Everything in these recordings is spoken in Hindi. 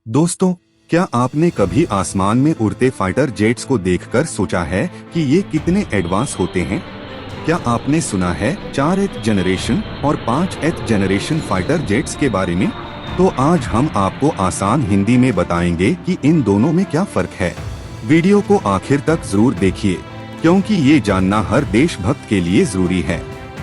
दोस्तों, क्या आपने कभी आसमान में उड़ते फाइटर जेट्स को देखकर सोचा है कि ये कितने एडवांस होते हैं? क्या आपने सुना है 4th जनरेशन और 5th जनरेशन फाइटर जेट्स के बारे में? तो आज हम आपको आसान हिंदी में बताएंगे कि इन दोनों में क्या फर्क है। वीडियो को आखिर तक जरूर देखिए, क्योंकि ये जानना हर देशभक्त के लिए जरूरी है।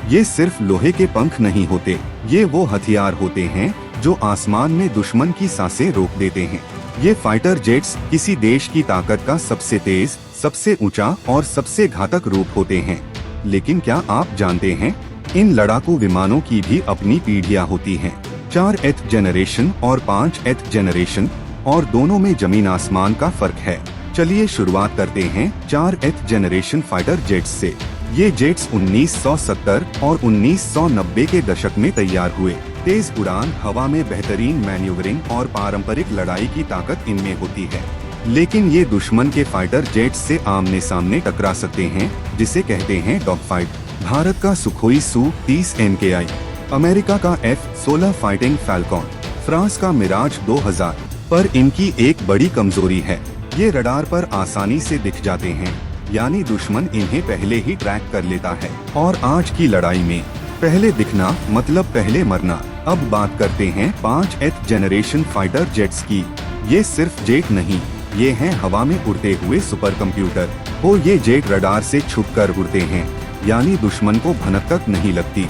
ये सिर्फ लोहे के पंख नहीं होते, ये वो हथियार होते हैं जो आसमान में दुश्मन की सांसें रोक देते हैं। ये फाइटर जेट्स किसी देश की ताकत का सबसे तेज, सबसे ऊंचा और सबसे घातक रूप होते हैं। लेकिन क्या आप जानते हैं, इन लड़ाकू विमानों की भी अपनी पीढ़ियां होती हैं। 4th जनरेशन और 5th जनरेशन, और दोनों में जमीन आसमान का फर्क है। चलिए शुरुआत करते हैं 4th जनरेशन फाइटर जेट्स से। ये जेट्स 1970 और 1990 के दशक में तैयार हुए। तेज उड़ान, हवा में बेहतरीन मैन्यूवरिंग और पारंपरिक लड़ाई की ताकत इनमें होती है। लेकिन ये दुश्मन के फाइटर जेट्स से आमने सामने टकरा सकते हैं, जिसे कहते हैं डॉग फाइट। भारत का सुखोई Su-30 MKI, अमेरिका का F-16 फाइटिंग फैल्कॉन, फ्रांस का मिराज 2000। पर इनकी एक बड़ी कमजोरी है, ये रडार पर आसानी से दिख जाते हैं, यानी दुश्मन इन्हें पहले ही ट्रैक कर लेता है। और आज की लड़ाई में पहले दिखना मतलब पहले मरना। अब बात करते हैं 5th जनरेशन फाइटर जेट्स की। ये सिर्फ जेट नहीं, ये हैं हवा में उड़ते हुए सुपर कंप्यूटर। ये जेट रडार से छुपकर उड़ते हैं, यानी दुश्मन को भनक तक नहीं लगती।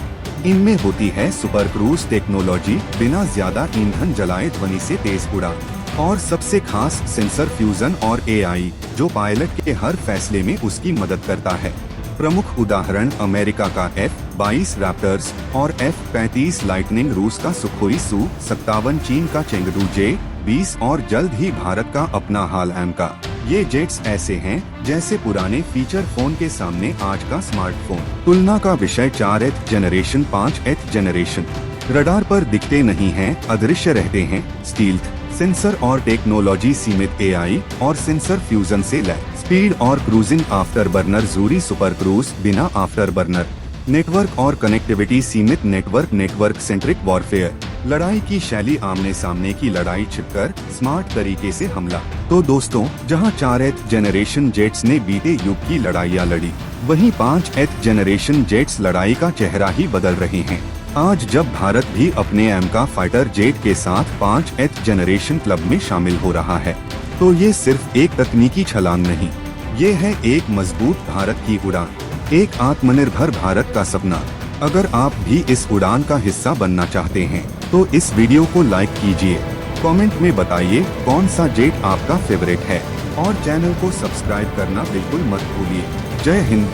इनमें होती है सुपर क्रूज टेक्नोलॉजी, बिना ज्यादा ईंधन जलाए ध्वनि से तेज उड़ान, और सबसे खास सेंसर फ्यूजन और AI, जो पायलट के हर फैसले में उसकी मदद करता है। प्रमुख उदाहरण अमेरिका का F-22 रैप्टर्स और F-35 लाइटनिंग, रूस का सुखोई Su-57, चीन का चेंगडू J-20 और जल्द ही भारत का अपना हाल-एम का। ये जेट्स ऐसे हैं जैसे पुराने फीचर फोन के सामने आज का स्मार्टफोन। तुलना का विषय 4th generation 5th generation. Radar पर दिखते नहीं हैं, अदृश्य रहते हैं। स्टील्थ, सेंसर और टेक्नोलॉजी सीमित AI और सेंसर फ्यूजन से लैस। स्पीड और क्रूजिंग आफ्टर बर्नर जरूरी, सुपर क्रूज बिना आफ्टर बर्नर। नेटवर्क और कनेक्टिविटी सीमित, नेटवर्क सेंट्रिक वॉरफेयर। लड़ाई की शैली आमने सामने की लड़ाई, छिपकर स्मार्ट तरीके से हमला। तो दोस्तों, जहां 4th जनरेशन जेट्स ने बीते युग की लड़ाइयां लड़ी, वहीं 5th जनरेशन जेट्स लड़ाई का चेहरा ही बदल रहे हैं। आज जब भारत भी अपने एम का फाइटर जेट के साथ 5th जनरेशन क्लब में शामिल हो रहा है, तो ये सिर्फ एक तकनीकी छलांग नहीं, ये है एक मजबूत भारत की उड़ान, एक आत्मनिर्भर भारत का सपना। अगर आप भी इस उड़ान का हिस्सा बनना चाहते हैं, तो इस वीडियो को लाइक कीजिए, कमेंट में बताइए कौन सा जेट आपका फेवरेट है, और चैनल को सब्सक्राइब करना बिल्कुल मत भूलिए। जय हिंद।